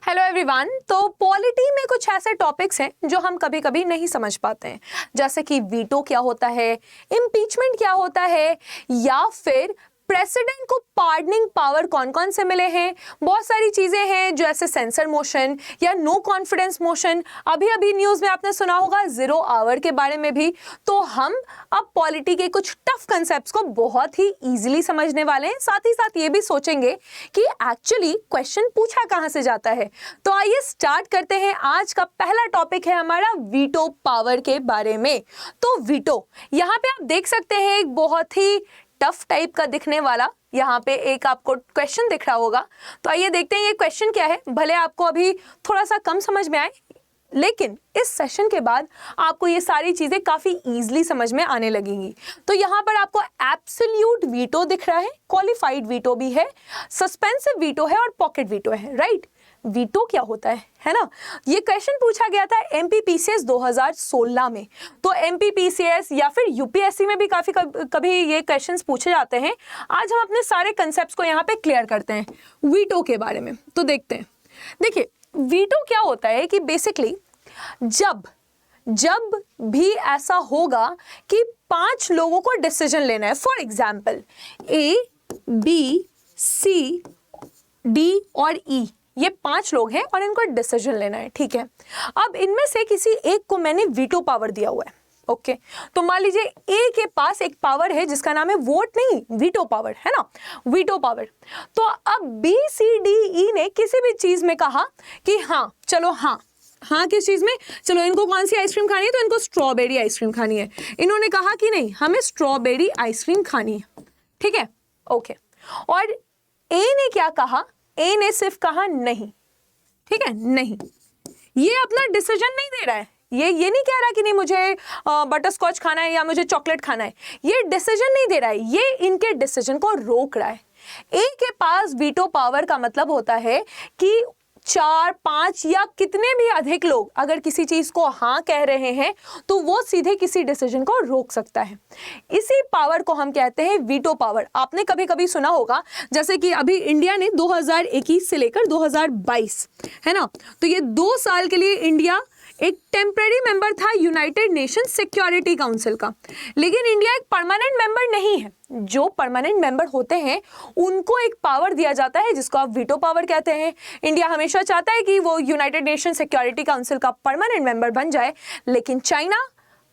Hello everyone. तो polity में कुछ ऐसे टॉपिक्स हैं जो हम कभी कभी नहीं समझ पाते हैं, जैसे कि वीटो क्या होता है, इम्पीचमेंट क्या होता है, या फिर प्रेसिडेंट को पार्डनिंग पावर कौन कौन से मिले हैं। बहुत सारी चीजें हैं जैसे सेंसर मोशन या नो कॉन्फिडेंस मोशन। अभी अभी न्यूज में आपने सुना होगा 0 आवर के बारे में भी। तो हम अब पॉलिटी के कुछ टफ कंसेप्ट्स को बहुत ही इजीली समझने वाले हैं, साथ ही साथ ये भी सोचेंगे कि एक्चुअली क्वेश्चन पूछा कहाँ से जाता है। तो आइए स्टार्ट करते हैं। आज का पहला टॉपिक है हमारा वीटो पावर के बारे में। तो वीटो, यहाँ पे आप देख सकते हैं एक बहुत ही टफ टाइप का दिखने वाला यहाँ पे एक आपको क्वेश्चन दिख रहा होगा। तो आइए देखते हैं ये क्वेश्चन क्या है। भले आपको अभी थोड़ा सा कम समझ में आए, लेकिन इस सेशन के बाद आपको ये सारी चीजें काफी इजीली समझ में आने लगेंगी। तो यहाँ पर आपको एब्सोल्यूट वीटो दिख रहा है, क्वालिफाइड वीटो भी है, सस्पेंसिव वीटो है और पॉकेट वीटो है। राइट, वीटो क्या होता है ना। ये क्वेश्चन पूछा गया था एमपीपीसीएस 2016 में। तो एमपीपीसीएस या फिर यूपीएससी में भी काफी कभी ये क्वेश्चंस पूछे जाते हैं। आज हम अपने सारे कंसेप्ट्स को यहाँ पे क्लियर करते हैं वीटो के बारे में। तो देखते हैं। देखिए, वीटो क्या होता है कि बेसिकली जब भी ऐसा होगा कि 5 लोगों को डिसीजन लेना है, for example A, B, C, D और ई, ये 5 लोग हैं और इनको डिसीजन लेना है। ठीक है, अब इनमें से किसी एक को मैंने वीटो पावर दिया हुआ है। ओके, तो मान लीजिए ए के पास एक पावर है जिसका नाम है वोट नहीं, वीटो पावर है ना, वीटो पावर। तो अब बी, सी, डी, ई ने किसी भी चीज में कहा कि हाँ चलो, हाँ किस चीज में, चलो इनको कौन सी आइसक्रीम खानी है, तो इनको स्ट्रॉबेरी आइसक्रीम खानी है। इन्होंने कहा कि नहीं, हमें स्ट्रॉबेरी आइसक्रीम खानी है। ठीक है, ओके। और ए ने क्या कहा, ए ने सिर्फ कहा नहीं। ठीक है, नहीं, ये अपना डिसीजन नहीं दे रहा है। ये नहीं कह रहा कि नहीं मुझे बटर स्कॉच खाना है या मुझे चॉकलेट खाना है। ये डिसीजन नहीं दे रहा है, ये इनके डिसीजन को रोक रहा है। ए के पास वीटो पावर का मतलब होता है कि 4, 5 या कितने भी अधिक लोग अगर किसी चीज को हाँ कह रहे हैं तो वो सीधे किसी डिसीजन को रोक सकता है। इसी पावर को हम कहते हैं वीटो पावर। आपने कभी कभी सुना होगा, जैसे कि अभी इंडिया ने 2021 से लेकर 2022 है ना, तो ये 2 साल के लिए इंडिया एक टेम्परेरी मेंबर था यूनाइटेड नेशन सिक्योरिटी काउंसिल का, लेकिन इंडिया एक परमानेंट मेंबर नहीं है। जो परमानेंट मेंबर होते हैं उनको एक पावर दिया जाता है जिसको आप वीटो पावर कहते हैं। इंडिया हमेशा चाहता है कि वो यूनाइटेड नेशन सिक्योरिटी काउंसिल का परमानेंट मेंबर बन जाए, लेकिन चाइना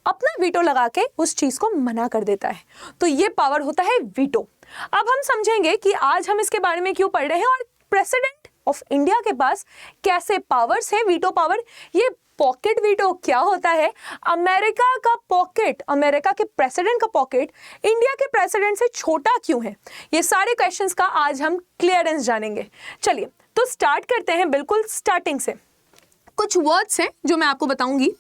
अपना वीटो लगा के उस चीज को मना कर देता है। तो ये पावर होता है वीटो। अब हम समझेंगे कि आज हम इसके बारे में क्यों पढ़ रहे हैं और प्रेसिडेंट ऑफ इंडिया के पास कैसे पावर्स है वीटो पावर। ये पॉकेट वीटो क्या होता है, अमेरिका का पॉकेट, अमेरिका के प्रेसिडेंट का पॉकेट इंडिया के प्रेसिडेंट से छोटा क्यों है, ये सारे क्वेश्चंस का आज हम क्लियरेंस जानेंगे। चलिए तो स्टार्ट करते हैं बिल्कुल स्टार्टिंग से। कुछ वर्ड्स हैं जो मैं आपको बताऊंगी।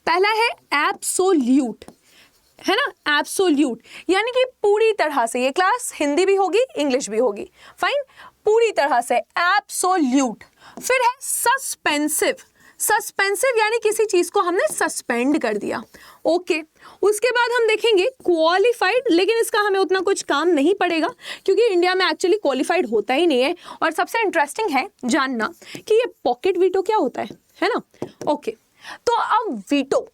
पहला है एब्सोल्यूट, है ना, एब्सोल्यूट यानी कि पूरी तरह से। ये क्लास हिंदी भी होगी, इंग्लिश भी होगी, फाइन, पूरी तरह से एब्सोल्यूट। फिर है सस्पेंसिव, सस्पेंसिव यानी किसी चीज को हमने सस्पेंड कर दिया। ओके, उसके बाद हम देखेंगे क्वालिफाइड, लेकिन इसका हमें उतना कुछ काम नहीं पड़ेगा क्योंकि इंडिया में एक्चुअली क्वालिफाइड होता ही नहीं है। और सबसे इंटरेस्टिंग है जानना कि ये पॉकेट वीटो क्या होता है ना। ओके, तो अब वीटो,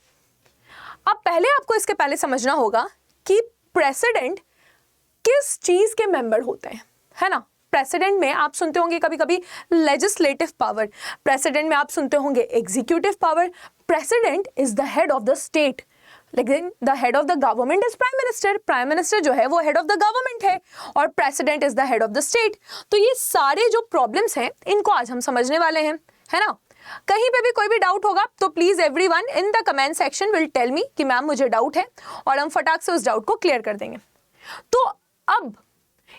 अब पहले आपको इसके पहले समझना होगा कि प्रेसिडेंट किस चीज के मेंबर होते हैं, है ना। प्रेसिडेंट में आप सुनते होंगे कभी कभी लेजिस्लेटिव पावर, प्रेसिडेंट में आप सुनते होंगे executive power. President is the head of the state, लेकिन the head of the government is prime minister. Prime minister जो है वो हेड ऑफ द गवर्नमेंट है और president is the head of the state. तो ये सारे जो प्रॉब्लम्स हैं इनको आज हम समझने वाले हैं, है ना। कहीं पे भी कोई भी डाउट होगा तो please everyone in the comment section will tell me कि मैम मुझे डाउट है, और हम फटाक से उस डाउट को क्लियर कर देंगे। तो अब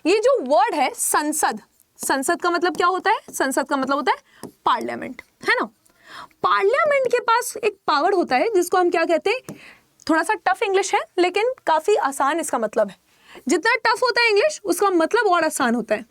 ये जो वर्ड है संसद, संसद का मतलब क्या होता है, संसद का मतलब होता है पार्लियामेंट, है ना। पार्लियामेंट के पास एक पावर होता है जिसको हम क्या कहते हैं, थोड़ा सा टफ इंग्लिश है लेकिन काफी आसान इसका मतलब है। जितना टफ होता है इंग्लिश उसका मतलब और आसान होता है।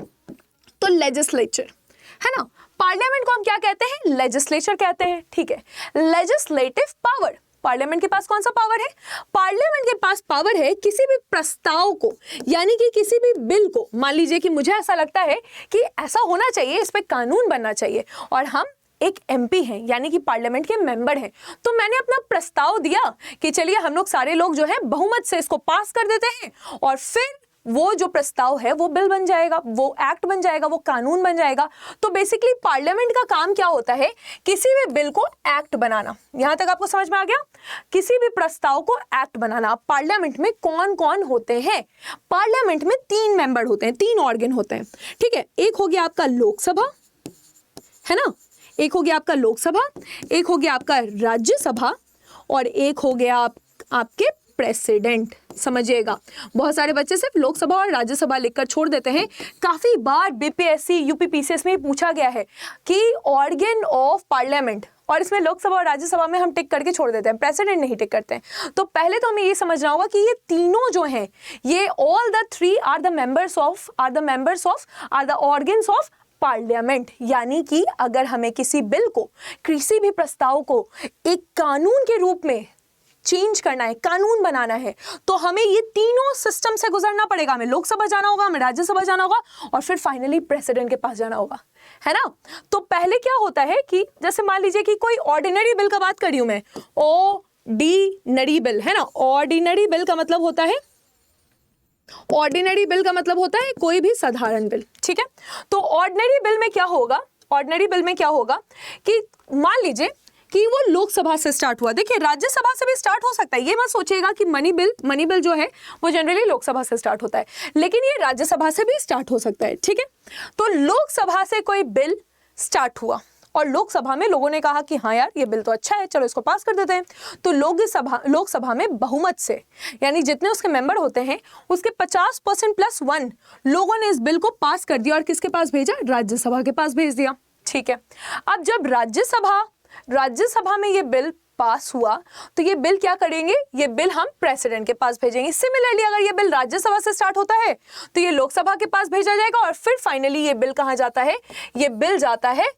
तो लेजिस्लेचर, है ना, पार्लियामेंट को हम क्या कहते हैं, लेजिस्लेचर कहते हैं। ठीक है, लेजिस्लेटिव पावर, पार्लियामेंट के पास कौन सा पावर है, पार्लियामेंट के पास पावर है किसी भी प्रस्ताव को, यानी कि किसी भी बिल को, मान लीजिए कि मुझे ऐसा लगता है कि ऐसा होना चाहिए, इस पे कानून बनना चाहिए और हम एक एमपी हैं, यानी कि पार्लियामेंट के मेंबर हैं, तो मैंने अपना प्रस्ताव दिया कि चलिए हम लोग सारे लोग जो है बहुमत से इसको पास कर देते हैं, और फिर वो जो प्रस्ताव है वो बिल बन जाएगा, वो एक्ट बन जाएगा, वो कानून बन जाएगा। तो बेसिकली पार्लियामेंट का काम क्या होता है, किसी भी बिल को एक्ट बनाना। यहां तक आपको समझ में आ गया? किसी भी प्रस्ताव को एक्ट बनाना। पार्लियामेंट में कौन कौन होते हैं? पार्लियामेंट में 3 मेंबर होते हैं, 3 ऑर्गन होते हैं, ठीक है। एक हो गया आपका लोकसभा, है ना, एक हो गया आपका लोकसभा, एक हो गया आपका राज्यसभा, और एक हो गया आपके प्रेसिडेंट। समझिएगा, बहुत सारे बच्चे सिर्फ लोकसभा और राज्यसभा लिखकर छोड़ देते हैं। काफी बार बीपीएससी यूपीपीसीएस में पूछा गया है कि ऑर्गन ऑफ पार्लियामेंट, और इसमें लोकसभा और राज्यसभा में हम टिक करके छोड़ देते हैं, प्रेसिडेंट नहीं टिक करते हैं। तो पहले तो हमें ये समझना होगा कि ये तीनों जो हैं, ये all the 3 are the members of are the organs of parliament. यानी कि अगर हमें किसी बिल को, किसी भी प्रस्ताव को एक कानून के रूप में चेंज करना है, कानून बनाना है, तो हमें ये तीनों सिस्टम से गुजरना पड़ेगा। हमें लोकसभा जाना होगा, हमें राज्यसभा जाना होगा, और फिर फाइनली प्रेसिडेंट के पास जाना होगा, है ना। तो पहले क्या होता है कि जैसे मान लीजिए कि कोई ऑर्डिनरी बिल का बात कर रही हूं मैं, ऑर्डिनरी बिल, है ना। ऑर्डिनरी बिल का मतलब होता है, ऑर्डिनरी बिल का मतलब होता है कोई भी साधारण बिल, ठीक है। तो ऑर्डिनरी बिल में क्या होगा, ऑर्डिनरी बिल में क्या होगा कि मान लीजिए कि वो लोकसभा से स्टार्ट हुआ। देखिए राज्यसभा से भी स्टार्ट हो सकता है, ये मत सोचिएगा कि मनी बिल जो है वो जनरली लोकसभा से स्टार्ट होता है, लेकिन ये राज्यसभा से भी स्टार्ट हो सकता है, ठीक है। तो लोकसभा से कोई बिल स्टार्ट हुआ और लोकसभा में लोगों ने कहा कि हाँ यार ये बिल तो अच्छा है, चलो इसको पास कर देते हैं। तो लोकसभा में बहुमत से, यानी जितने उसके मेंबर होते हैं उसके 50% + 1 लोगों ने इस बिल को पास कर दिया और किसके पास भेजा, राज्यसभा के पास भेज दिया, ठीक है। अब जब राज्यसभा में ये बिल पास हुआ तो ये बिल क्या करेंगे, ये बिल हम प्रेसिडेंट के पास भेजेंगे। सिमिलरली अगर ये बिल राज्यसभा से स्टार्ट होता है तो ये लोकसभा के पास भेजा जाएगा और फिर फाइनली ये बिल कहां जाता है, ये बिल जाता है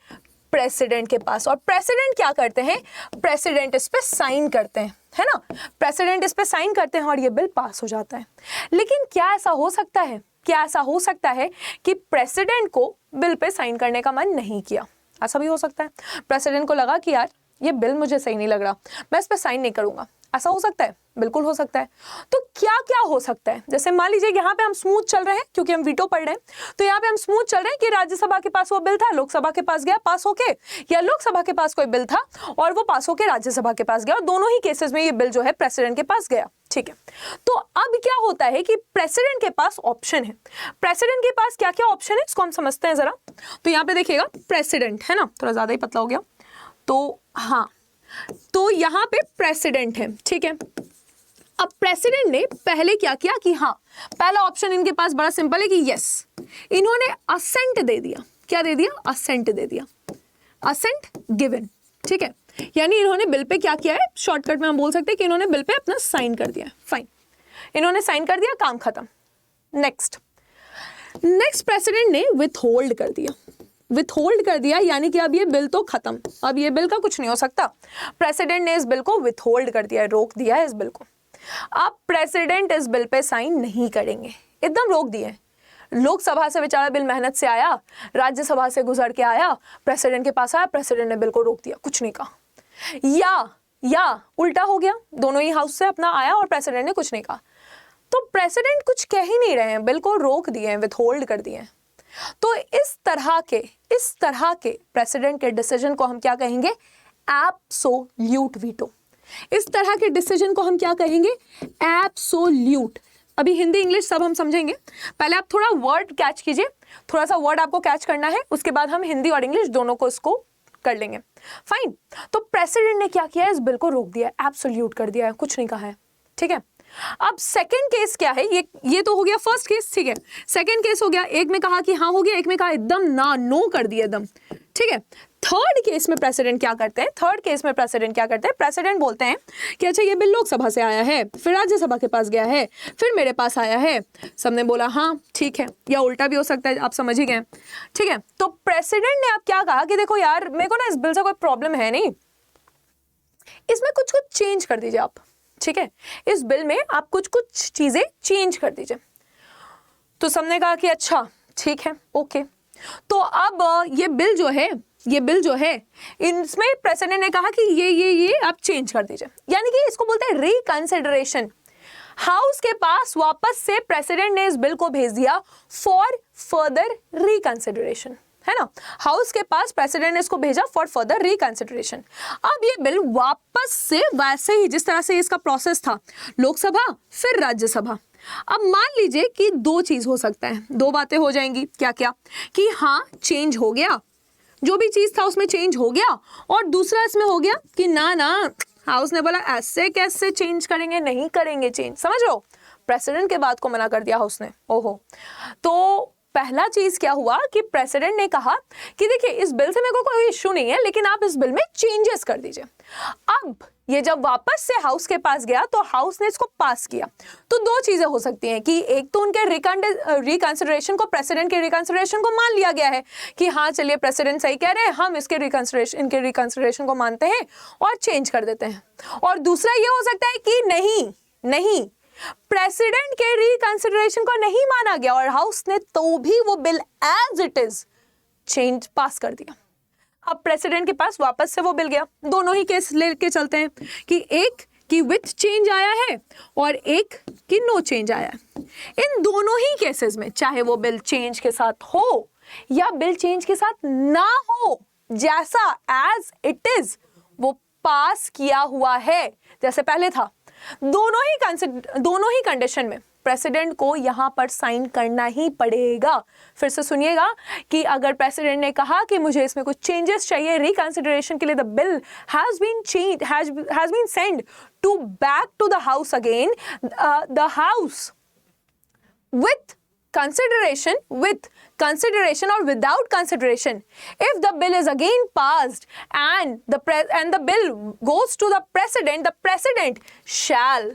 प्रेसिडेंट के पास। और प्रेसिडेंट क्या करते हैं, प्रेसिडेंट इस पे साइन करते हैं, है ना, प्रेसिडेंट इस पे साइन करते हैं और ये बिल पास हो जाता है। लेकिन क्या ऐसा हो सकता है कि प्रेसिडेंट को बिल पे साइन करने का मन नहीं किया? ऐसा भी हो सकता है, प्रेसिडेंट को लगा कि यार ये बिल मुझे सही नहीं लग रहा, मैं इस पे साइन नहीं करूंगा। ऐसा हो सकता है, बिल्कुल हो सकता है। तो क्या क्या हो सकता है, जैसे मान लीजिए यहाँ पे हम स्मूथ चल रहे हैं क्योंकि हम वीटो पढ़ रहे हैं, तो यहाँ पे हम स्मूथ चल रहे हैं कि राज्यसभा के पास वो बिल था, लोकसभा के पास गया पास होके, या लोकसभा के पास कोई बिल था और वो पास होके राज्यसभा के पास गया, और दोनों ही केसेस में ये बिल जो है प्रेसिडेंट के पास गया, ठीक है। तो अब क्या होता है कि प्रेसिडेंट के पास ऑप्शन है। प्रेसिडेंट के पास क्या क्या ऑप्शन है इसको हम समझते हैं जरा। तो यहाँ पे देखिएगा प्रेसिडेंट, है ना, थोड़ा ज्यादा ही पतला हो गया, तो हाँ, तो यहाँ पे प्रेसिडेंट है, ठीक है। अब प्रेसिडेंट ने पहले क्या किया कि हाँ, पहला ऑप्शन इनके पास बड़ा सिंपल है कि यस, इन्होंने असेंट दे दिया। क्या दे दिया, असेंट दे दिया, असेंट गिवन, ठीक है। यानी इन्होंने बिल पे क्या किया है, शॉर्टकट में हम बोल सकते हैं कि इन्होंने बिल पे अपना साइन कर दिया, फाइन, इन्होंने साइन कर दिया, काम खत्म। नेक्स्ट प्रेसिडेंट ने विथहोल्ड कर दिया, विथहोल्ड कर दिया, यानी कि अब ये बिल तो खत्म, अब ये बिल का कुछ नहीं हो सकता। प्रेसिडेंट ने इस बिल को विथहोल्ड कर दिया, रोक दिया है इस बिल को। अब प्रेसिडेंट इस बिल पे साइन नहीं करेंगे, एकदम रोक दिए। लोकसभा से बेचारा बिल मेहनत से आया, राज्यसभा से गुजर के आया, प्रेसिडेंट के पास आया, प्रेसिडेंट ने बिल को रोक दिया, कुछ नहीं कहा। या उल्टा हो गया, दोनों ही हाउस से अपना आया और प्रेसिडेंट ने कुछ नहीं कहा। तो प्रेसिडेंट कुछ कह ही नहीं रहे हैं, बिल को रोक दिए हैं, विथहोल्ड कर दिए हैं। तो इस तरह के प्रेसिडेंट के डिसीजन को हम क्या कहेंगे, एब्सोल्यूट वीटो। इस तरह के डिसीजन को हम क्या कहेंगे, एब्सोल्यूट। अभी हिंदी इंग्लिश सब हम समझेंगे, पहले आप थोड़ा वर्ड कैच कीजिए, थोड़ा सा वर्ड आपको कैच करना है, उसके बाद हम हिंदी और इंग्लिश दोनों को इसको कर लेंगे, फाइन। तो प्रेसिडेंट ने क्या किया, इस बिल को रोक दिया, एब्सोल्यूट कर दिया है, कुछ नहीं कहा है, ठीक है। अब सेकंड केस क्या है, ये तो हो गया फर्स्ट केस, ठीक है। सेकंड केस हो गया, एक में कहा कि हाँ हो गया, एक में कहा एकदम ना, नो कर दिया एकदम, ठीक है। थर्ड केस में प्रेसिडेंट क्या करते हैं, प्रेसिडेंट बोलते हैं कि अच्छा ये बिल लोकसभा से आया है, फिर राज्यसभा के पास गया है, फिर मेरे पास आया है, सबने बोला हाँ ठीक है, या उल्टा भी हो सकता है, आप समझ ही गए, ठीक है। तो प्रेसिडेंट ने अब क्या कहा कि देखो यार मेरे को ना इस बिल से कोई प्रॉब्लम है नहीं, इसमें कुछ चेंज कर दीजिए आप, ठीक है, इस बिल में आप कुछ चीजें चेंज कर दीजिए। तो सबने कहा कि अच्छा ठीक है, ओके। तो अब ये बिल जो है ये बिल जो है इसमें प्रेसिडेंट ने कहा कि ये आप चेंज कर दीजिए, यानी कि इसको बोलते हैं रिकंसिडरेशन। हाउस के पास वापस से प्रेसिडेंट ने इस बिल को भेज दिया फॉर फर्दर रिकंसिडरेशन, है ना। हाउस के पास प्रेसिडेंट ने इसको भेजा फॉर फर्दर रिकंसिडरेशन। अब ये बिल वापस से वैसे ही जिस तरह से इसका प्रोसेस था, लोकसभा फिर राज्यसभा। अब मान लीजिए कि दो चीज हो सकता है, दो बातें हो जाएंगी, क्या क्या, कि हाँ चेंज हो गया, जो भी चीज था उसमें चेंज हो गया, और दूसरा इसमें हो गया कि ना हाउस ने बोला ऐसे कैसे चेंज करेंगे, नहीं करेंगे चेंज, समझ लो, प्रेसिडेंट के बात को मना कर दिया हाउस ने। ओहो, तो पहला चीज क्या हुआ कि प्रेसिडेंट ने कहा कि देखिए इस बिल से मेरे को कोई इश्यू नहीं है, लेकिन आप इस बिल में चेंजेस कर दीजिए। अब ये जब वापस से हाउस के पास गया तो हाउस ने इसको पास किया। तो दो चीजें हो सकती हैं कि एक तो उनके रिकंसिडरेशन को, प्रेसिडेंट के रिकंसिडरेशन को मान लिया गया है कि हाँ चलिए प्रेसिडेंट सही कह रहे हैं, हम इनके रिकंसिडरेशन को मानते हैं और चेंज कर देते हैं। और दूसरा ये हो सकता है कि नहीं प्रेसिडेंट के रिकंसिडरेशन को नहीं माना गया और हाउस ने तो भी वो bill as it is change pass कर दिया। अब प्रेसिडेंट के पास वापस से वो बिल गया। दोनों ही केस लेके चलते हैं कि एक कि विथ चेंज आया है और एक कि नो चेंज आया है। इन दोनों ही केसेस में चाहे वो बिल चेंज के साथ हो या बिल चेंज के साथ ना हो, जैसा एज इट इज वो पास किया हुआ है जैसे पहले था, दोनों ही कंडीशन में प्रेसिडेंट को यहां पर साइन करना ही पड़ेगा। फिर से सुनिएगा कि अगर प्रेसिडेंट ने कहा कि मुझे इसमें कुछ चेंजेस चाहिए रिकंसिडरेशन के लिए, the bill has been send to back to the house again, the house with consideration or without consideration, if the bill is again passed and the bill goes to the president shall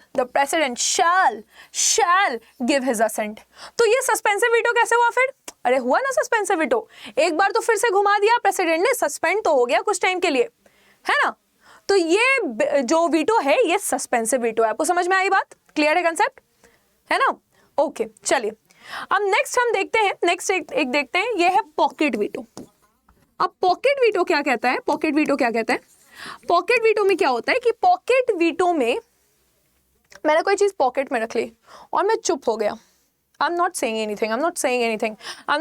give his assent। तो ये suspensive veto कैसे हुआ फिर? अरे हुआ ना suspensive veto, एक बार तो फिर से घुमा दिया प्रेसिडेंट ने, सस्पेंड तो हो गया कुछ टाइम के लिए, है ना। तो ये जो वीटो है ये सस्पेंसिव वीटो है। आपको समझ में आई बात? क्लियर है कंसेप्ट, है ना? ओके चलिए अब नेक्स्ट हम देखते हैं, नेक्स्ट एक देखते हैं, ये है पॉकेट वीटो। अब पॉकेट वीटो क्या कहता है? पॉकेट वीटो में क्या होता है कि पॉकेट वीटो में मैंने कोई चीज पॉकेट में रख ली और मैं चुप हो गया, आई am not saying anything, I am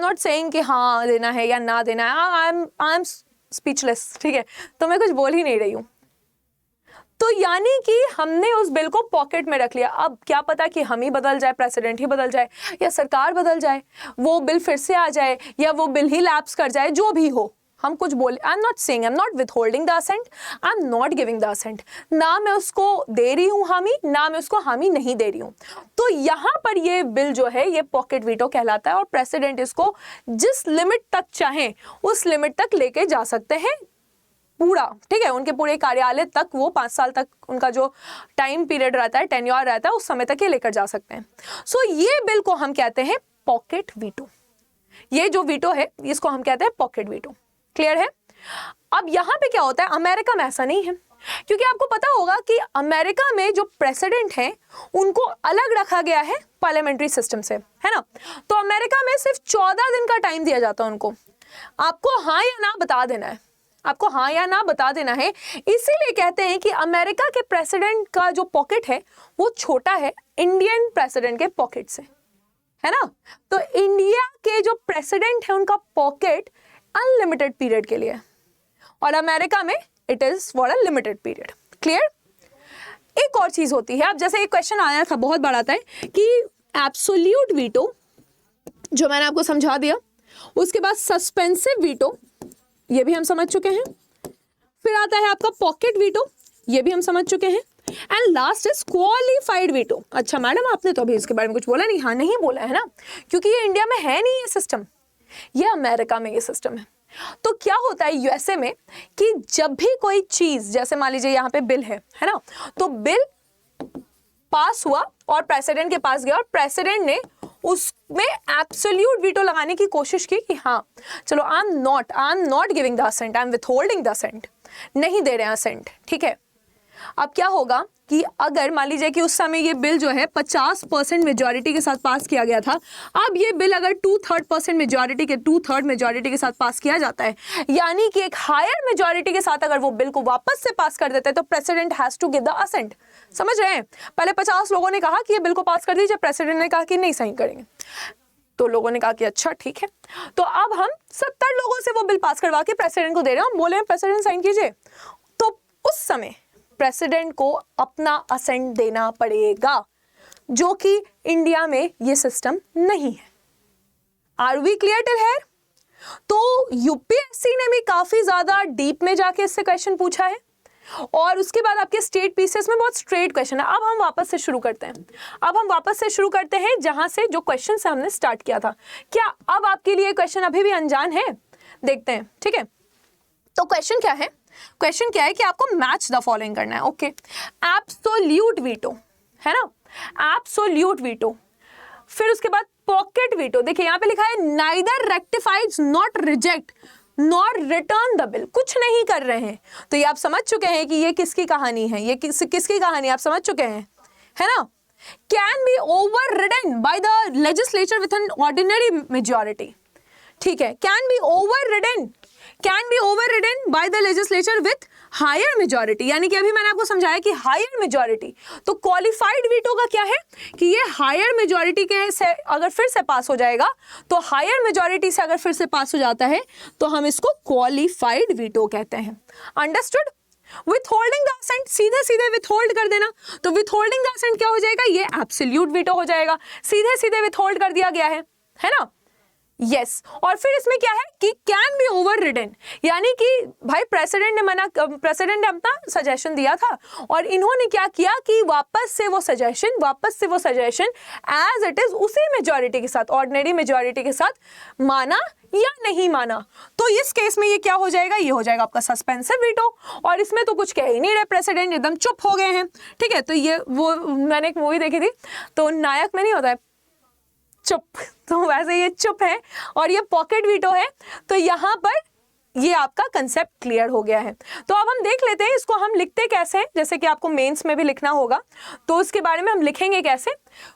not saying कि हाँ देना है या ना देना है, आई एम स्पीचलेस, ठीक है, तो मैं कुछ बोल ही नहीं रही हूँ। तो यानी कि हमने उस बिल को पॉकेट में रख लिया। अब क्या पता कि हम ही बदल जाए, प्रेसिडेंट ही बदल जाए या सरकार बदल जाए, वो बिल फिर से आ जाए या वो बिल ही लैप्स कर जाए, जो भी हो हम कुछ बोले, I am not withholding the assent, I am not giving the assent, ना मैं उसको दे रही हूँ हामी, ना मैं उसको हामी नहीं दे रही हूँ। तो यहाँ पर ये बिल जो है ये पॉकेट वीटो कहलाता है और प्रेसिडेंट इसको जिस लिमिट तक चाहे उस लिमिट तक लेके जा सकते हैं पूरा, ठीक है, उनके पूरे कार्यालय तक, वो 5 साल तक उनका जो टाइम पीरियड रहता है, टेन्योर रहता है, उस समय तक ये लेकर जा सकते हैं। सो ये बिल को हम कहते हैं पॉकेट वीटो। ये जो वीटो है इसको हम कहते हैं पॉकेट वीटो। क्लियर है? अब यहाँ पे क्या होता है, अमेरिका में ऐसा नहीं है, क्योंकि आपको पता होगा कि अमेरिका में जो प्रेसिडेंट हैं उनको अलग रखा गया है पार्लियामेंट्री सिस्टम से, है ना। तो अमेरिका में सिर्फ 14 दिन का टाइम दिया जाता है उनको, आपको हाँ या ना बता देना है, आपको हाँ या ना बता देना है। इसीलिए कहते हैं कि अमेरिका के प्रेसिडेंट का जो पॉकेट है वो छोटा है इंडियन प्रेसिडेंट के पॉकेट से, है ना। तो इंडिया के जो प्रेसिडेंट है उनका पॉकेट अनलिमिटेड पीरियड के लिए और अमेरिका में it is for a limited period. Clear? एक और चीज होती है, अब जैसे एक क्वेश्चन आया था, बहुत बार आता है कि एब्सोल्यूट वीटो जो मैंने आपको समझा दिया, उसके बाद सस्पेंसिव वीटो ये भी हम समझ चुके हैं, फिर आता है आपका पॉकेट वीटो, ये भी हम समझ चुके हैं, and last is qualified veto. अच्छा मैडम आपने तो अभी इसके बारे में कुछ बोला नहीं? हाँ नहीं बोला है ना, क्योंकि ये इंडिया में है नहीं ये सिस्टम, ये अमेरिका में ये सिस्टम है। तो क्या होता है यूएसए में कि जब भी कोई चीज, जैसे मान लीजिए यहाँ पे बिल है ना, तो बिल पास हुआ और प्रेसिडेंट के पास गया और प्रेसिडेंट ने उसमें एब्सोल्यूट वीटो लगाने की कोशिश की कि हाँ चलो I am not giving the assent, I am withholding the assent, नहीं दे रहे हैं असेंट, ठीक है। अब क्या होगा कि अगर मान लीजिए कि उस समय ये बिल जो है 50% मेजॉरिटी के साथ पास किया गया था, अब ये बिल अगर 2/3 मेजॉरिटी के साथ पास किया जाता है, यानी कि एक हायर मेजॉरिटी के साथ अगर वो बिल को वापस से पास कर देते हैं, तो president has to give the assent. समझ रहे हैं? पहले 50 लोगों ने कहा कि ये बिल को पास कर दीजिए, प्रेसिडेंट ने कहा कि नहीं साइन करेंगे, तो लोगों ने कहा कि अच्छा ठीक है। तो अब हम 70 लोगों से वो बिल पास करवा के प्रेसिडेंट को दे रहे हैं, हम बोले हैं प्रेसिडेंट साइन कीजिए, तो उस समय प्रेसिडेंट को अपना असेंट देना पड़ेगा, जो कि इंडिया में ये सिस्टम नहीं है। Are we clear till here? तो यूपीएससी ने भी काफी ज्यादा डीप में जाके इससे क्वेश्चन पूछा है, और उसके बाद आपके स्टेट पीसीएस में बहुत स्ट्रेट क्वेश्चन है। अब हम वापस से शुरू करते हैं जहां से जो क्वेश्चन से हमने स्टार्ट किया था। क्या अब आपके लिए क्वेश्चन अभी भी अनजान है? देखते हैं, ठीक है। तो क्वेश्चन क्या है? क्वेश्चन क्या है कि आपको मैच द फॉलोइंग करना है। ओके, एब्सोल्यूट वीटो है ना, एब्सोल्यूट वीटो, फिर उसके बाद पॉकेट वीटो। देखिए यहाँ पे लिखा है neither rectifies not reject not return the bill, कुछ नहीं कर रहे हैं। तो ये आप समझ चुके हैं कि ये किसकी कहानी है, ये किसकी कहानी आप समझ चुके हैं, है ना। Can be overridden by the legislature with an ordinary majority, ठीक है। Can be overridden by the legislature with higher majority, यानी कि अभी मैंने आपको समझाया कि हायर मेजॉरिटी, तो क्वालिफाइड वीटो का क्या है कि ये हायर मेजॉरिटी के से अगर फिर से पास हो जाएगा, तो हायर मेजॉरिटी से अगर फिर से पास हो जाता है तो हम इसको क्वालिफाइड वीटो कहते हैं। अंडरस्टूड? विथहोल्डिंग द असेंट, सीधे सीधे विथहोल्ड कर देना, तो विथहोल्डिंग द असेंट क्या हो जाएगा, ये एब्सोल्यूट वीटो हो जाएगा, सीधे सीधे विथहोल्ड कर दिया गया है ना। यस और फिर इसमें क्या है कि कैन बी ओवर रिडन, यानी कि भाई प्रेसिडेंट ने अपना सजेशन दिया था और इन्होंने क्या किया कि वापस से वो सजेशन एज इट इज उसी मेजॉरिटी के साथ, ऑर्डिनरी मेजॉरिटी के साथ माना या नहीं माना। तो इस केस में ये क्या हो जाएगा, ये हो जाएगा आपका सस्पेंसिव वीटो, और इसमें तो कुछ कह ही नहीं रहे, प्रेसिडेंट एकदम चुप हो गए हैं, ठीक है। तो ये वो मैंने एक मूवी देखी थी, तो नायक में नहीं होता है चुप, तो वैसे ये चुप है और ये पॉकेट वीटो है। तो यहाँ पर ये आपका कंसेप्ट क्लियर हो गया है। तो अब हम देख लेते हैं इसको हम लिखते कैसे हैं, जैसे कि आपको मेंस में भी लिखना होगा, तो उसके बारे में हम लिखेंगे कैसे।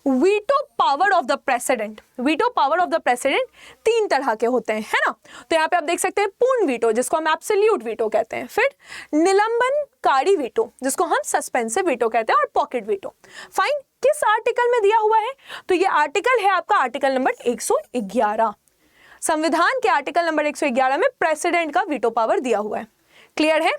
Veto power of the president, veto power of the president 3 तरह के होते हैं, है ना। तो यहाँ पे आप देख सकते हैं पूर्ण वीटो, जिसको हम एब्सोल्यूट वीटो कहते हैं, फिर निलंबनकारी वीटो, जिसको हम सस्पेंसिव वीटो कहते हैं, और पॉकेट वीटो। फाइन, किस आर्टिकल में दिया हुआ है, तो ये आर्टिकल है आपका आर्टिकल नंबर 111, संविधान के आर्टिकल नंबर 111 में प्रेसिडेंट का वीटो पावर दिया हुआ है। क्लियर है?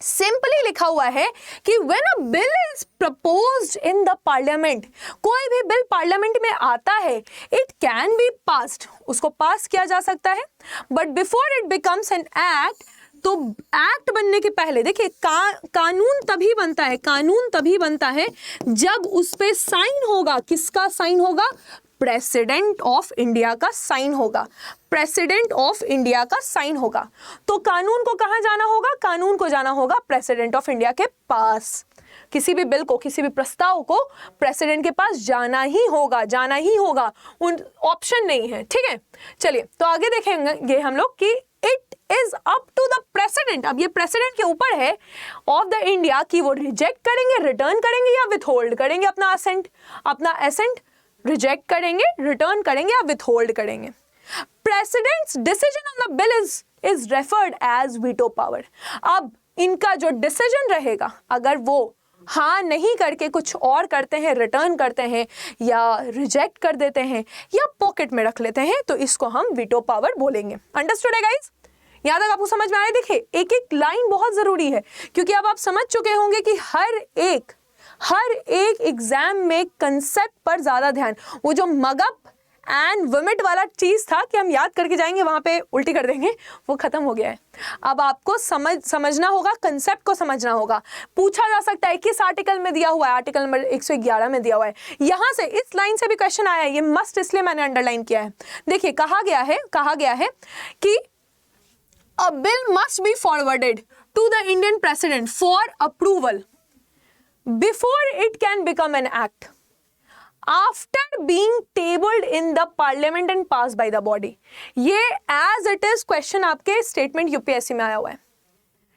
सिंपली लिखा हुआ है कि when a bill is proposed in the parliament, कोई भी बिल पार्लियामेंट में आता है, इट कैन बी पास्ड, उसको पास किया जा सकता है, but before it becomes an act, तो एक्ट बनने के पहले देखिए कानून तभी बनता है जब उस पे साइन होगा। किसका साइन होगा? प्रेसिडेंट ऑफ इंडिया का साइन होगा, प्रेसिडेंट ऑफ इंडिया का साइन होगा। तो कानून को कहां जाना होगा? कानून को जाना होगा प्रेसिडेंट ऑफ इंडिया के पास। किसी भी बिल को, किसी भी प्रस्ताव को प्रेसिडेंट के पास जाना ही होगा, उन ऑप्शन नहीं है, ठीक है। चलिए तो आगे देखेंगे हम लोग कि it is up to the president, अब ये प्रेसिडेंट के ऊपर है ऑफ द इंडिया कि वो रिजेक्ट करेंगे, रिटर्न करेंगे या विथहोल्ड करेंगे अपना असेंट रिजेक्ट करेंगे, रिटर्न करेंगे या विथहोल्ड करेंगे। President's decision on the bill is referred as veto power. अब इनका जो डिसीजन रहेगा, अगर वो हाँ नहीं करके कुछ और करते हैं, रिटर्न करते हैं या रिजेक्ट कर देते हैं या पॉकेट में रख लेते हैं, तो इसको हम वीटो पावर बोलेंगे। अंडरस्टूड है गाइस? यहां तक आपको समझ में आया? देखिए एक एक लाइन बहुत जरूरी है, क्योंकि अब आप समझ चुके होंगे कि हर एक एग्जाम में कंसेप्ट पर ज्यादा ध्यान, वो जो मगअप एंड वोमिट वाला चीज था कि हम याद करके जाएंगे वहां पे उल्टी कर देंगे, वो खत्म हो गया है। अब आपको समझना होगा, कंसेप्ट को समझना होगा। पूछा जा सकता है किस आर्टिकल में दिया हुआ है, आर्टिकल नंबर 111 में दिया हुआ है। यहां से इस लाइन से भी क्वेश्चन आया है, ये मस्ट इसलिए मैंने अंडरलाइन किया है। देखिए कहा गया है कि a bill must be forwarded to the Indian President for approval before it can become an act after being tabled in the parliament and passed by the body। ये as it is क्वेश्चन आपके statement UPSC में आया हुआ है,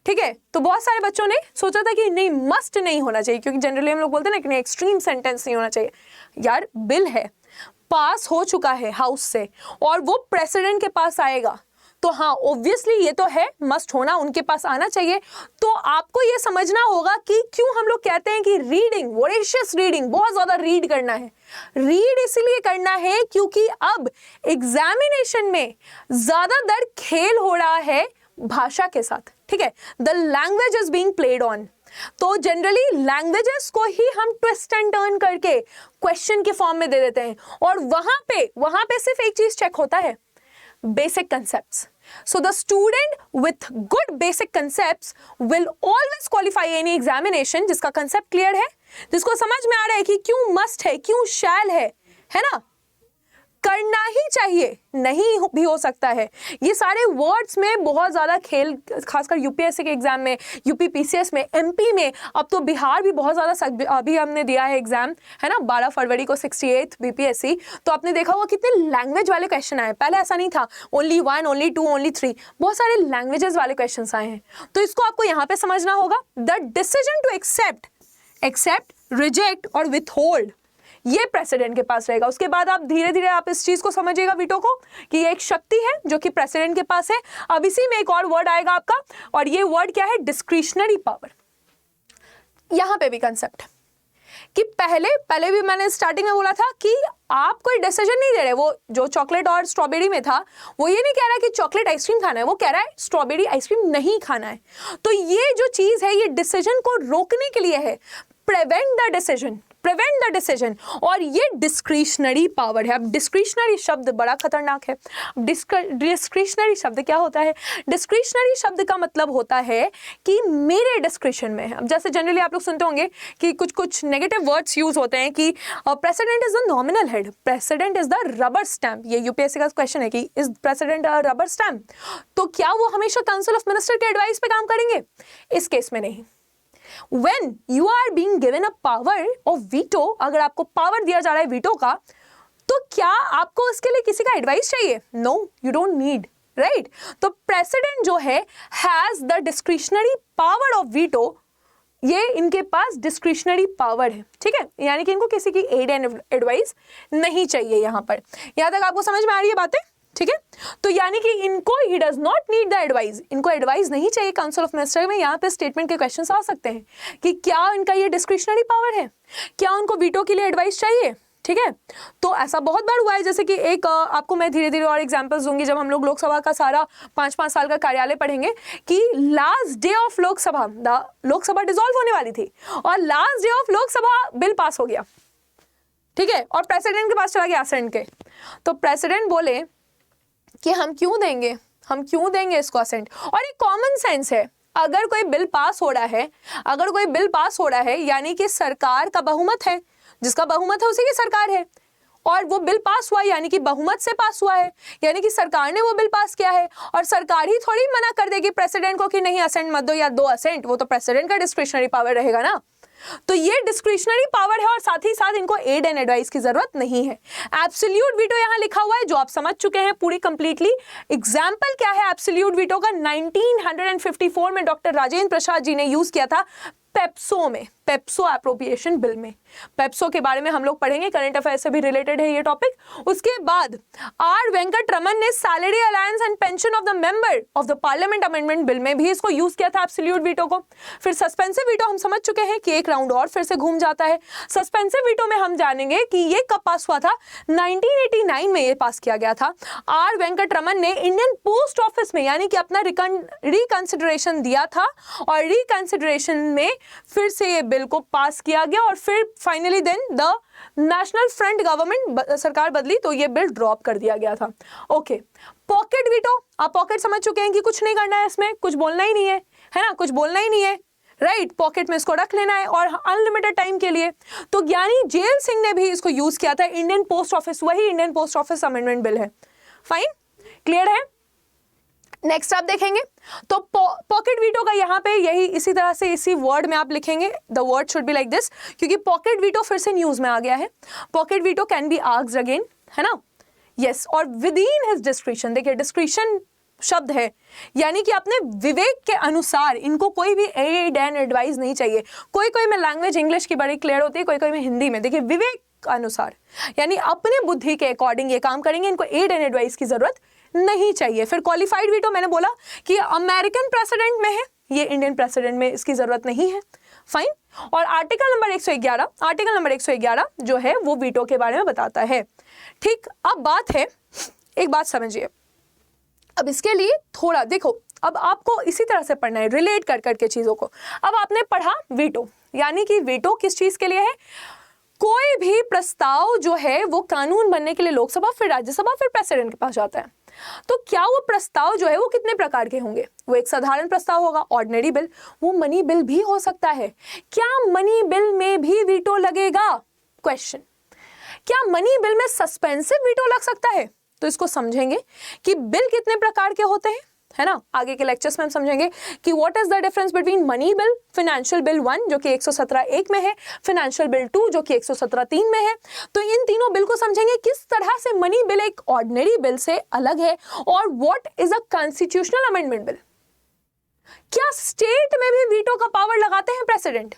ठीक है, तो बहुत सारे बच्चों ने सोचा था कि नहीं मस्ट नहीं होना चाहिए, क्योंकि जनरली हम लोग बोलते हैं ना कि नहीं एक्सट्रीम सेंटेंस नहीं होना चाहिए। यार बिल है, पास हो चुका है हाउस से और वो प्रेसिडेंट के पास आएगा, तो हाँ ऑब्वियसली ये तो है, मस्ट होना, उनके पास आना चाहिए। तो आपको ये समझना होगा कि क्यों हम लोग कहते हैं कि रीडिंग, वोरेशियस रीडिंग, बहुत ज्यादा रीड करना है। रीड इसलिए करना है क्योंकि अब एग्जामिनेशन में ज्यादातर खेल हो रहा है भाषा के साथ, ठीक है, the language is being played on. तो जनरली लैंग्वेजेस को ही हम ट्विस्ट एंड टर्न करके क्वेश्चन के फॉर्म में दे देते हैं, और वहां पे सिर्फ एक चीज चेक होता है, basic concepts. So the student with good basic concepts will always qualify any examination जिसका concept clear है, जिसको समझ में आ रहा है कि क्यों must है, क्यों shall है ना, करना ही चाहिए, नहीं भी हो सकता है। ये सारे वर्ड्स में बहुत ज़्यादा खेल, खासकर यूपीएससी के एग्जाम में, यूपी पीसीएस में, एमपी में, अब तो बिहार भी बहुत ज़्यादा, अभी हमने दिया है एग्जाम, है ना, 12 फरवरी को 68 बीपीएससी, तो आपने देखा होगा कितने लैंग्वेज वाले क्वेश्चन आए। पहले ऐसा नहीं था, ओनली 1, ओनली 2, ओनली 3, बहुत सारे लैंग्वेजेस वाले क्वेश्चन आए हैं। तो इसको आपको यहाँ पे समझना होगा, the decision to accept, reject और विथहोल्ड, ये प्रेसिडेंट के पास रहेगा। उसके बाद आप धीरे धीरे आप इस चीज को समझिएगा वीटो को, कि ये एक शक्ति है जो कि प्रेसिडेंट के पास है। अब इसी में एक और वर्ड आएगा आपका, और ये वर्ड क्या है, डिस्क्रिशनरी पावर। यहां पे भी कंसेप्ट कि पहले भी मैंने स्टार्टिंग में बोला था कि आप कोई डिसीजन नहीं दे रहे। वो जो चॉकलेट और स्ट्रॉबेरी में था, वो ये नहीं कह रहा है कि चॉकलेट आइसक्रीम खाना है, वो कह रहा है स्ट्रॉबेरी आइसक्रीम नहीं खाना है। तो ये जो चीज है, ये डिसीजन को रोकने के लिए है, प्रिवेंट द डिसीजन, और ये डिस्क्रिशनरी पावर है। अब डिस्क्रिशनरी शब्द बड़ा खतरनाक है। डिस्क्रिशनरी शब्द क्या होता है? डिस्क्रिशनरी शब्द का मतलब होता है कि मेरे डिस्क्रिशन में है। अब जैसे जनरली आप लोग सुनते होंगे कि कुछ नेगेटिव वर्ड्स यूज होते हैं कि president is the nominal head, president is the rubber stamp. ये यूपीएससी का क्वेश्चन है कि is president a rubber stamp? तो क्या वो हमेशा काउंसिल ऑफ मिनिस्टर के एडवाइस पे काम करेंगे? इस केस में नहीं। When you are being given a power of veto, अगर आपको पावर दिया जा रहा है वीटो का, तो क्या आपको इसके लिए किसी का एडवाइस चाहिए? No, you don't need, right? तो प्रेसिडेंट जो है has the discretionary power of veto, ये इनके पास डिस्क्रिशनरी पावर है, ठीक है, यानी कि इनको किसी की एड एंड एडवाइस नहीं चाहिए। यहां पर, यहां तक आपको समझ में आ रही है बातें? ठीक है, तो यानी कि इनको he does not need the advice, इनको एडवाइस नहीं चाहिए काउंसिल ऑफ मिनिस्टर में। यहाँ पे स्टेटमेंट के क्वेश्चंस आ सकते हैं कि क्या इनका ये डिस्क्रिशनरी पावर है, क्या उनको वीटो के लिए एडवाइस चाहिए? ठीक है, तो ऐसा बहुत बार हुआ है। जैसे कि एक आपको मैं धीरे धीरे और एग्जांपल्स दूंगी जब हम लोग लोकसभा का सारा 5-5 साल का कार्यालय पढ़ेंगे, कि last day of Lok Sabha dissolve होने वाली थी, और last day of Lok Sabha bill pass हो गया, ठीक है, और प्रेसिडेंट के पास चला गया असेंट के। तो प्रेसिडेंट बोले कि हम क्यों देंगे इसको असेंट। और ये कॉमन सेंस है, अगर कोई बिल पास हो रहा है यानी कि सरकार का बहुमत है, जिसका बहुमत है उसी की सरकार है, और वो बिल पास हुआ यानी कि बहुमत से पास हुआ है, यानी कि सरकार ने वो बिल पास किया है, और सरकार ही थोड़ी मना कर देगी प्रेसिडेंट को कि नहीं असेंट मत दो या दो असेंट, वो तो प्रेसिडेंट का डिस्क्रिशनरी पावर रहेगा ना। तो ये डिस्क्रिशनरी पावर है, और साथ ही साथ इनको एड एंड एडवाइस की जरूरत नहीं है। एब्सोल्यूट वीटो यहां लिखा हुआ है, जो आप समझ चुके हैं पूरी कंप्लीटली। एग्जाम्पल क्या है एब्सोल्यूट वीटो का? 1954 में डॉक्टर राजेंद्र प्रसाद जी ने यूज किया था पेप्सो अप्रोप्रिएशन बिल में। पेप्सो के बारे में हम लोग पढ़ेंगे, करंट अफेयर से भी रिलेटेड है ये टॉपिक। उसके बाद आर वेंकट रमन ने salary alliance and pension of the member of the parliament amendment bill में भी इसको यूज किया था एब्सोल्यूट वीटो को। फिर सस्पेंसिव वीटो हम समझ चुके हैं कि एक राउंड और फिर से घूम जाता है। सस्पेंसिव वीटो में हम जानेंगे कि ये कब पास हुआ था, 1989 में ये पास किया गया था। आर वेंकट रमन ने इंडियन पोस्ट ऑफिस में यानी कि अपना रिकंसिडरेशन दिया था, और रिकंसिडरेशन में फिर से ये बिल को पास किया गया, और फिर finally then the national front government सरकार बदली तो ये बिल ड्रॉप कर दिया गया था। ओके, पॉकेट वीटो, आप पॉकेट समझ चुके हैं कि कुछ नहीं करना है इसमें, कुछ बोलना ही नहीं है ना, कुछ बोलना ही नहीं है, राइट, पॉकेट में इसको रख लेना है और अनलिमिटेड टाइम के लिए। तो ज्ञानी जेल सिंह ने भी इसको यूज किया था, इंडियन पोस्ट ऑफिस, वही Indian post office amendment bill है। फाइन, क्लियर है? नेक्स्ट आप देखेंगे तो पॉकेट वीटो का यहाँ पे यही इसी तरह से इसी वर्ड में आप लिखेंगे, the word should be like this, क्योंकि पॉकेट वीटो फिर से न्यूज में आ गया है। Pocket veto can be asked again, है ना, यस, और विद इन हिज डिस्क्रिशन। देखिए डिस्क्रिशन शब्द है, यानी कि अपने विवेक के अनुसार इनको कोई भी एड एंड एडवाइस नहीं चाहिए। कोई कोई में लैंग्वेज इंग्लिश की बड़ी क्लियर होती है, कोई कोई में हिंदी में। देखिए विवेक अनुसार यानी अपने बुद्धि के अकॉर्डिंग ये काम करेंगे, इनको एड एंड एडवाइस की जरूरत नहीं चाहिए। फिर क्वालिफाइड वीटो मैंने बोला कि अमेरिकन प्रेसिडेंट में है, ये इंडियन प्रेसिडेंट में इसकी जरूरत नहीं है। फाइन। और आर्टिकल नंबर 111 जो है वो वीटो के बारे में बताता है। ठीक, अब बात है, एक बात समझिए, अब इसके लिए थोड़ा देखो, अब आपको इसी तरह से पढ़ना है, रिलेट कर करके चीजों को। अब आपने पढ़ा वीटो, यानी कि वीटो किस चीज के लिए है? कोई भी प्रस्ताव जो है वो कानून बनने के लिए लोकसभा, फिर राज्यसभा, फिर प्रेसिडेंट के पास जाता है। तो क्या वो प्रस्ताव जो है वो कितने प्रकार के होंगे? वो एक साधारण प्रस्ताव होगा, ऑर्डिनरी बिल, वो मनी बिल भी हो सकता है। क्या मनी बिल में भी वीटो लगेगा? क्वेश्चन, क्या मनी बिल में सस्पेंसिव वीटो लग सकता है? तो इसको समझेंगे कि बिल कितने प्रकार के होते हैं, है ना। आगे के लेक्चर्स में हम समझेंगे कि what is the difference between money bill, financial bill 1 जो कि 117(1) में है, फाइनेंशियल बिल 2 जो कि 117(3) में है। तो इन तीनों बिल को समझेंगे, किस तरह से मनी बिल एक ऑर्डिनरी बिल से अलग है, और what is a constitutional amendment bill. क्या स्टेट में भी वीटो का पावर लगाते हैं प्रेसिडेंट?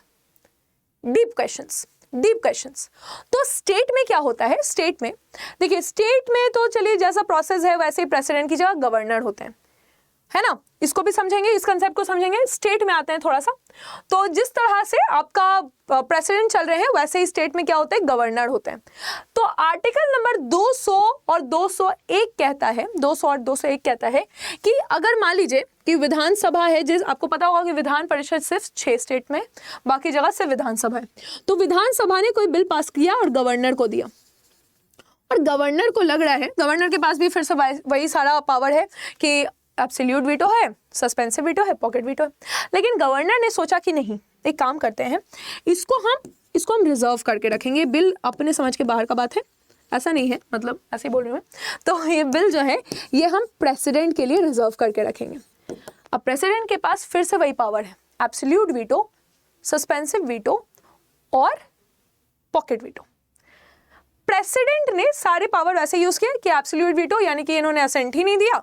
Deep questions. तो स्टेट में क्या होता है? स्टेट में देखिए, स्टेट में तो चलिए जैसा प्रोसेस है वैसे ही प्रेसिडेंट की जगह गवर्नर होते हैं, है ना। इसको भी समझेंगे, इस कंसेप्ट को समझेंगे। स्टेट में आते हैं थोड़ा सा, तो जिस तरह से आपका प्रेसिडेंट चल रहे हैं वैसे ही स्टेट में क्या होते हैं? गवर्नर होते हैं। तो आर्टिकल नंबर 200 और 201 कहता है, 200 और 201 कहता है कि अगर मान लीजिए कि विधानसभा है, जिस आपको पता होगा कि विधान परिषद सिर्फ 6 स्टेट में, बाकी जगह सिर्फ विधानसभा है। तो विधानसभा ने कोई बिल पास किया और गवर्नर को दिया, और गवर्नर को लग रहा है, गवर्नर के पास भी फिर से वही सारा पावर है कि एब्सोल्यूट वीटो है, सस्पेंसिव वीटो है, पॉकेट वीटो है। लेकिन गवर्नर ने सोचा कि नहीं, एक काम करते हैं, इसको हम रिजर्व करके रखेंगे। बिल अपने समझ के बाहर का बात है, ऐसा नहीं है, मतलब ऐसे ही बोल रही हूँ। तो ये बिल जो है ये हम प्रेसिडेंट के लिए रिजर्व करके रखेंगे। अब प्रेसिडेंट के पास फिर से वही पावर है, एब्सोल्यूट वीटो, सस्पेंसिव वीटो और पॉकेट वीटो। प्रेसिडेंट ने सारे पावर वैसे यूज किए कि एब्सोल्यूट वीटो यानी कि इन्होंने असेंट ही नहीं दिया,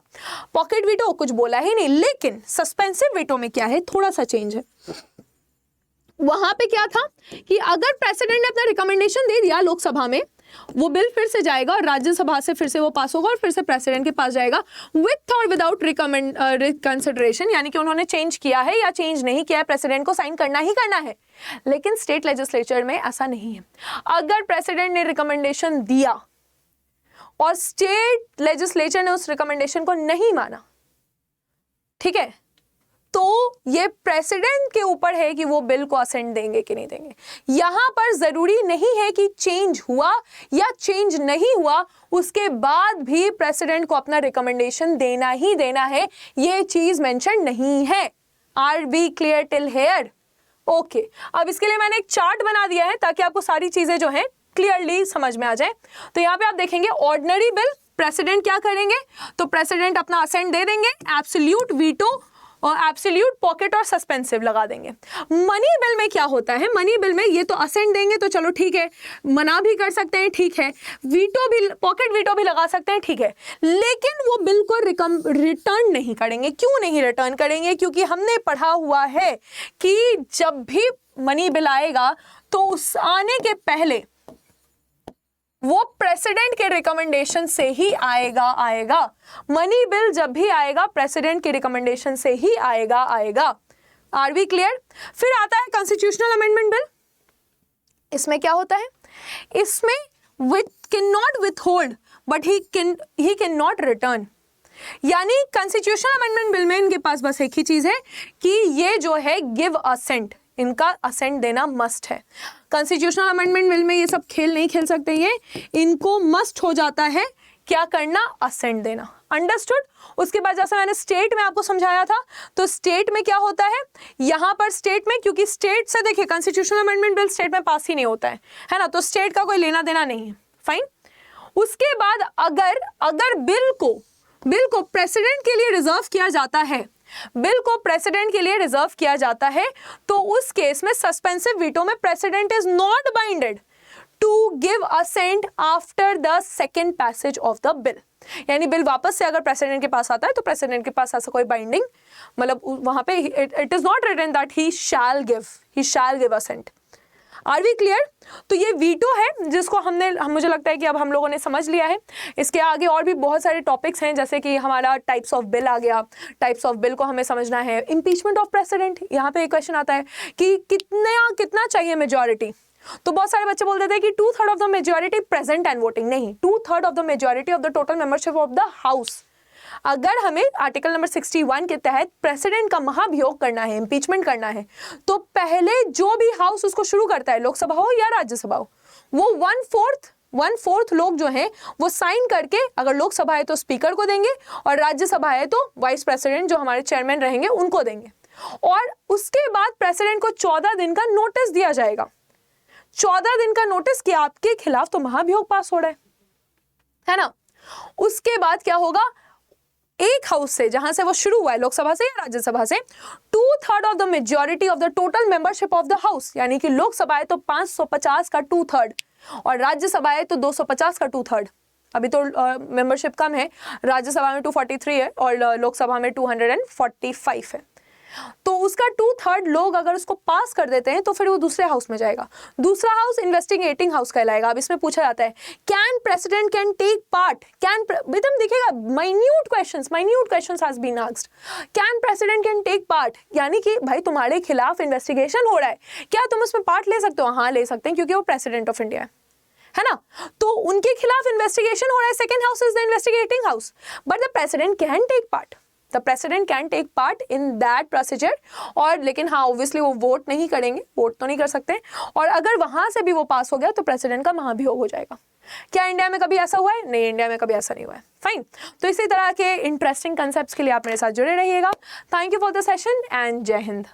पॉकेट वीटो कुछ बोला ही नहीं। लेकिन सस्पेंसिव वीटो में क्या है, थोड़ा सा चेंज है। वहां पे क्या था कि अगर प्रेसिडेंट ने अपना रिकमेंडेशन दे दिया लोकसभा में, वो बिल फिर से जाएगा और राज्यसभा से फिर से वो पास होगा और फिर से प्रेसिडेंट के पास जाएगा, विथ और विदाउट रिकंसिडरेशन, यानी कि उन्होंने चेंज किया है या चेंज नहीं किया है, प्रेसिडेंट को साइन करना ही करना है। लेकिन स्टेट लेजिस्लेचर में ऐसा नहीं है। अगर प्रेसिडेंट ने रिकमेंडेशन दिया और स्टेट लेजिस्लेचर ने उस रिकमेंडेशन को नहीं माना, ठीक है, तो ये प्रेसिडेंट के ऊपर है कि वो बिल को असेंट देंगे कि नहीं देंगे। यहां पर जरूरी नहीं है कि चेंज हुआ या चेंज नहीं हुआ, उसके बाद भी प्रेसिडेंट को अपना रिकमेंडेशन देना ही देना है, ये चीज मेंशन नहीं है। Are be clear till here? Okay, अब इसके लिए मैंने एक चार्ट बना दिया है ताकि आपको सारी चीजें जो है क्लियरली समझ में आ जाए। तो यहाँ पे आप देखेंगे ऑर्डिनरी बिल प्रेसिडेंट क्या करेंगे, तो प्रेसिडेंट अपना असेंट दे देंगे, एब्सोल्यूट वीटो और एब्सोल्यूट पॉकेट और सस्पेंसिव लगा देंगे। मनी बिल में क्या होता है, मनी बिल में ये तो असेंट देंगे तो चलो ठीक है, मना भी कर सकते हैं, ठीक है, वीटो भी, पॉकेट वीटो भी लगा सकते हैं, ठीक है, लेकिन वो बिल को रिटर्न नहीं करेंगे। क्यों नहीं रिटर्न करेंगे? क्योंकि हमने पढ़ा हुआ है कि जब भी मनी बिल आएगा तो उस आने के पहले वो प्रेसिडेंट के रिकमेंडेशन से ही आएगा। मनी बिल जब भी आएगा प्रेसिडेंट के रिकमेंडेशन से ही आएगा। Are we clear? फिर आता है कॉन्स्टिट्यूशनल अमेंडमेंट बिल। इसमें क्या होता है, इसमें can not withhold but he can not return. यानी कॉन्स्टिट्यूशनल अमेंडमेंट बिल में इनके पास बस एक ही चीज है कि ये जो है गिव असेंट, इनका असेंट देना मस्ट है। कॉन्स्टिट्यूशनल अमेंडमेंट बिल में ये सब खेल नहीं खेल सकते, ये इनको मस्ट हो जाता है क्या करना, असेंट देना। अंडरस्टूड? उसके बाद जैसा मैंने स्टेट में आपको समझाया था, तो स्टेट में क्या होता है, यहां पर स्टेट में, क्योंकि स्टेट से देखिए कॉन्स्टिट्यूशनल अमेंडमेंट बिल स्टेट में पास ही नहीं होता है ना, तो स्टेट का कोई लेना देना नहीं है। फाइन। उसके बाद अगर बिल को प्रेसिडेंट के लिए रिजर्व किया जाता है, बिल को प्रेसिडेंट के लिए रिजर्व किया जाता है, तो उस केस में सस्पेंसिव वीटो में president is not binded to give assent after the second passage of the bill. यानी बिल वापस से अगर प्रेसिडेंट के पास आता है तो प्रेसिडेंट के पास ऐसा कोई बाइंडिंग, मतलब वहां पे it is not written that he shall give assent. Are we clear? तो ये वीटो है जिसको मुझे लगता है कि अब हम लोगों ने समझ लिया है। इसके आगे और भी बहुत सारे टॉपिक्स हैं, जैसे कि हमारा टाइप्स ऑफ बिल आ गया, टाइप्स ऑफ बिल को हमें समझना है। इम्पीचमेंट ऑफ प्रेसिडेंट, यहाँ पे एक क्वेश्चन आता है कि कितना चाहिए मेजोरिटी। तो बहुत सारे बच्चे बोल देते हैं कि 2/3 of the majority present and voting. नहीं, 2/3 of the majority of the total membership of the house. अगर हमें आर्टिकल नंबर 61 के तहत प्रेसिडेंट का महाभियोग करना है, इंपीचमेंट करना है, तो पहले जो भी हाउस उसको शुरू करता है, लोकसभा हो या राज्यसभा हो, वो 1/4 लोग जो हैं वो साइन करके, अगर लोकसभा है तो स्पीकर को देंगे और राज्यसभा है तो वाइस प्रेसिडेंट जो हमारे चेयरमैन रहेंगे उनको देंगे। और उसके बाद प्रेसिडेंट को 14 दिन का नोटिस दिया जाएगा। 14 दिन का नोटिस कि आपके खिलाफ तो महाभियोग पास हो रहा है ना। उसके बाद क्या होगा, एक हाउस से, जहां से वो शुरू हुआ है, लोकसभा से या राज्यसभा से, 2/3 of the majority of the total membership of the house, यानी कि लोकसभा है तो 550 का 2/3 और राज्यसभा है तो 250 का 2/3। अभी तो मेंबरशिप कम है, राज्यसभा में 243 है और लोकसभा में 245 है। तो उसका 2/3 लोग अगर उसको पास कर देते हैं तो फिर वो दूसरे हाउस में जाएगा। दूसरा हाउस इन्वेस्टिगेटिंग हाउस कहलाएगा। अब इसमें पूछा जाता है can president can take part, एकदम देखिएगा minute questions has been asked, can president can take part, यानी कि भाई तुम्हारे खिलाफ इन्वेस्टिगेशन हो रहा है, क्या तुम उसमें पार्ट ले सकते हो? हाँ ले सकते हैं, क्योंकि वो प्रेसिडेंट ऑफ इंडिया है ना। तो उनके खिलाफ इन्वेस्टिगेशन हो रहा है, second house is the investigating house, but the president can take part, the president can take part in that procedure. और लेकिन हाँ ऑब्वियसली वो वोट नहीं करेंगे, वोट तो नहीं कर सकते, और अगर वहां से भी वो पास हो गया तो प्रेसिडेंट का महाभियोग हो जाएगा। क्या इंडिया में कभी ऐसा हुआ है? नहीं, इंडिया में कभी ऐसा नहीं हुआ है। फाइन। तो इसी तरह के इंटरेस्टिंग कंसेप्ट्स के लिए आप मेरे साथ जुड़े रहिएगा। Thank you for the session and जय हिंद।